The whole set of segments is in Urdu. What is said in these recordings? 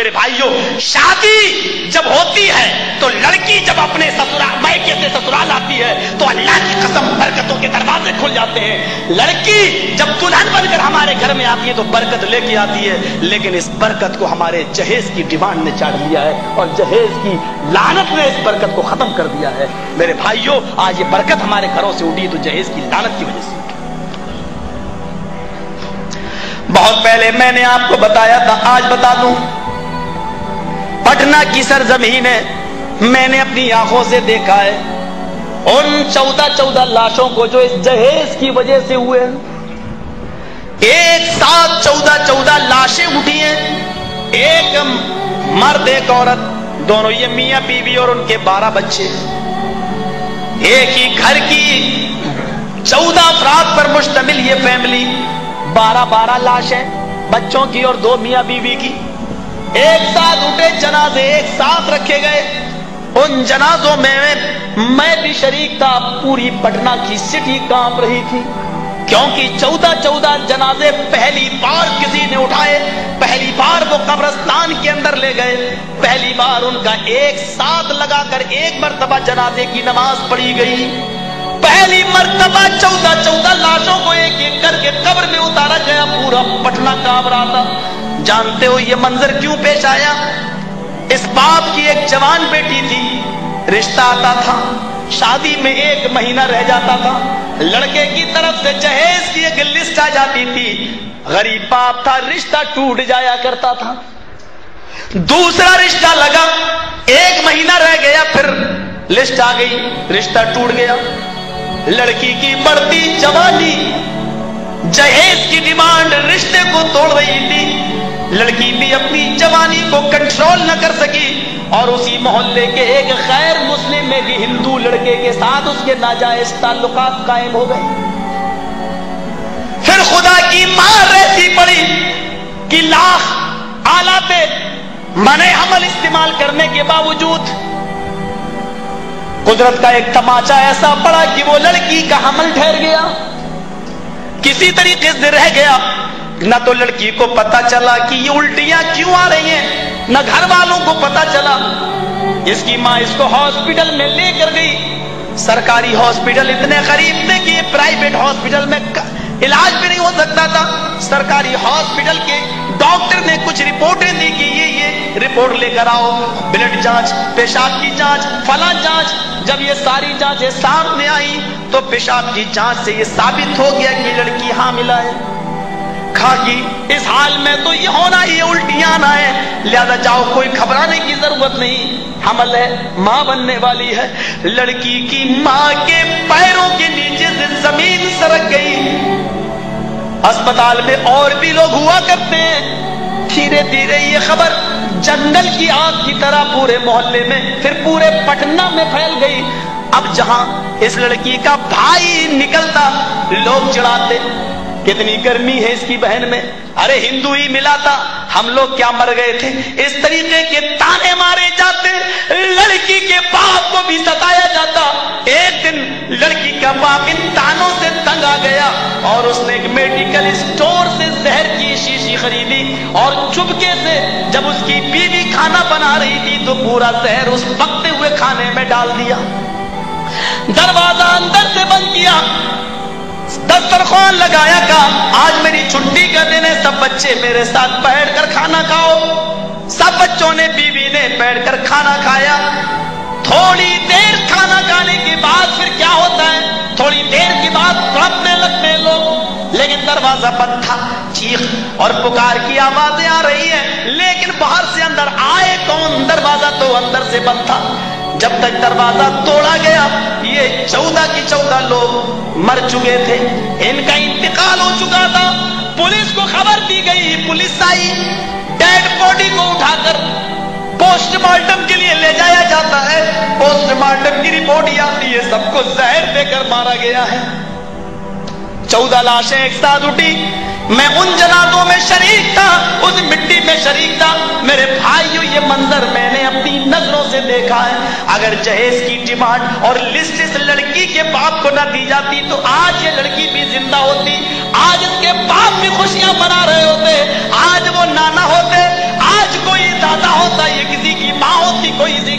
میرے بھائیوں، شادی جب ہوتی ہے تو لڑکی جب اپنے سسرال مائکے سے سسرال آتی ہے تو اللہ کی قسم برکتوں کے دروازے کھل جاتے ہیں۔ لڑکی جب دلہن بن کر ہمارے گھر میں آتی ہے تو برکت لے کے آتی ہے، لیکن اس برکت کو ہمارے جہیز کی ڈیمانڈ نے چاٹ لیا ہے اور جہیز کی لعنت نے اس برکت کو ختم کر دیا ہے۔ میرے بھائیوں، آج یہ برکت ہمارے گھروں سے اٹھی تو جہیز کی لعنت کی وجہ سے۔ بہت پہلے میں نے آپ کو بتایا تھا، آج بتا دوں، پٹنہ کی سرزمین ہے، میں نے اپنی آنکھوں سے دیکھا ہے ان 14 لاشوں کو جو اس جہیز کی وجہ سے ہوئے ہیں۔ ایک ساتھ 14 لاشیں اٹھی ہیں، ایک مرد ایک عورت، دونوں یہ میاں بیوی اور ان کے 12 بچے، ایک ہی گھر کی 14 افراد پر مشتمل یہ فیملی، 12 لاشیں بچوں کی اور 2 میاں بیوی کی، ایک ساتھ اٹھے جنازے، ایک ساتھ رکھے گئے۔ ان جنازوں میں بھی شریک تھا، پوری پٹنہ کی سٹی کانپ رہی تھی، کیونکہ 14 جنازے پہلی بار کسی نے اٹھائے، پہلی بار وہ قبرستان کے اندر لے گئے، پہلی بار ان کا ایک ساتھ لگا کر ایک مرتبہ جنازے کی نماز پڑھی گئی، پہلی مرتبہ 14 لاشوں کو ایک ایک کر کے قبر میں اتارا گیا، پورا پٹنہ کانپ رہا تھا۔ جانتے ہو یہ منظر کیوں پیش آیا؟ اس باپ کی ایک جوان بیٹی تھی، رشتہ آتا تھا، شادی میں 1 مہینہ رہ جاتا تھا، لڑکے کی طرف سے جہیز کی ایک لسٹ آ جاتی تھی، غریب باپ تھا، رشتہ ٹوٹ جایا کرتا تھا۔ دوسرا رشتہ لگا، 1 مہینہ رہ گیا، پھر لسٹ آ گئی، رشتہ ٹوٹ گیا۔ لڑکی کی بڑھتی جوانی جہیز کی ڈیمانڈ رشتے کو توڑ رہی تھی، لڑکی بھی اپنی جوانی کو کنٹرول نہ کر سکی اور اسی محلے کے ایک غیر مسلم میں بھی ہندو لڑکے کے ساتھ اس کے ناجائز تعلقات قائم ہو گئے۔ پھر خدا کی مار ایسی پڑی کہ لاکھ آلات منع حمل استعمال کرنے کے باوجود قدرت کا ایک تماچا ایسا پڑا کہ وہ لڑکی کا حمل ٹھہر گیا، کسی طریقے سے رہ گیا۔ نہ تو لڑکی کو پتا چلا کہ یہ الٹیاں کیوں آ رہی ہیں، نہ گھر والوں کو پتا چلا۔ اس کی ماں اس کو ہاسپٹل میں لے کر گئی، سرکاری ہاسپٹل اتنے قریب تھے کہ یہ پرائیویٹ ہاسپٹل میں علاج بھی نہیں ہو سکتا تھا۔ سرکاری ہاسپٹل کے ڈاکٹر نے کچھ رپورٹیں دی کہ یہ رپورٹ لے کر آؤ، بلڈ جانچ، پیشاب کی جانچ، فلاں جانچ۔ جب یہ ساری جانچیں سامنے آئی تو پیشاب کی جانچ سے یہ ثابت ہو گیا کہ لڑکی حاملہ ہے۔ کہا کہ اس حال میں تو یہ ہونا ہی الٹیاں آنا ہے، لہذا جاؤ، کوئی گھبرانے کی ضرورت نہیں، حمل ہے، ماں بننے والی ہے۔ لڑکی کی ماں کے پیروں کے نیچے سے زمین سرک گئی۔ اسپتال میں اور بھی لوگ ہوا کرتے ہیں، دھیرے دھیرے یہ خبر جنگل کی آگ کی طرح پورے محلے میں، پھر پورے پٹنہ میں پھیل گئی۔ اب جہاں اس لڑکی کا بھائی نکلتا لوگ چڑھاتے، کتنی گرمی ہے اس کی بہن میں، ارے ہندو ہی ملا تھا، ہم لوگ کیا مر گئے تھے۔ اس طریقے کے تانے مارے جاتے، لڑکی کے باپ کو بھی ستایا جاتا۔ ایک دن لڑکی کا باپ ان تانوں سے تنگ آ گیا اور اس نے ایک میڈیکل اسٹور سے زہر کی شیشی خریدی اور چپکے سے جب اس کی بیوی کھانا بنا رہی تھی تو پورا زہر اس پکتے ہوئے کھانے میں ڈال دیا، دروازہ اندر سے بند کیا، دسترخوان لگایا، کہا آج میری چھٹی کا دن ہے، سب بچے میرے ساتھ بیٹھ کر کھانا کھاؤ۔ سب بچوں نے، بیوی نے بیٹھ کر کھانا کھایا۔ تھوڑی دیر کھانا کھانے کے بعد پھر کیا ہوتا ہے، تھوڑی دیر کے بعد تڑپنے لگتے ہیں لوگ، لیکن دروازہ بند تھا، چیخ اور پکار کی آوازیں آ رہی ہیں، لیکن باہر سے اندر آئے کون، دروازہ تو اندر سے بند تھا۔ جب تک دروازہ توڑا گیا یہ 14 کی 14 لوگ مر چکے تھے، ان کا انتقال ہو چکا تھا۔ پولیس کو خبر دی گئی، پولیس آئی، ڈیڈ باڈی کو اٹھا کر پوسٹ مارٹم کے لیے لے جایا جاتا ہے۔ پوسٹ مارٹم کی رپورٹ یہ آتی ہے سب کو زہر دے کر مارا گیا ہے۔ 14 لاشیں ایک ساتھ اٹھی، میں ان جنازوں میں شریک تھا، اس مٹی میں شریک تھا۔ میرے بھائیو، یہ منظر میں نے اپنی نظروں سے دیکھا ہے۔ اگر جہیز کی ڈیمانڈ اور لسٹ اس لڑکی کے باپ کو نہ دی جاتی تو آج یہ لڑکی بھی زندہ ہوتی، آج اس کے باپ بھی خوشیاں منا رہے ہوتے، آج وہ نانا ہوتے، آج کوئی دادا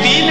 3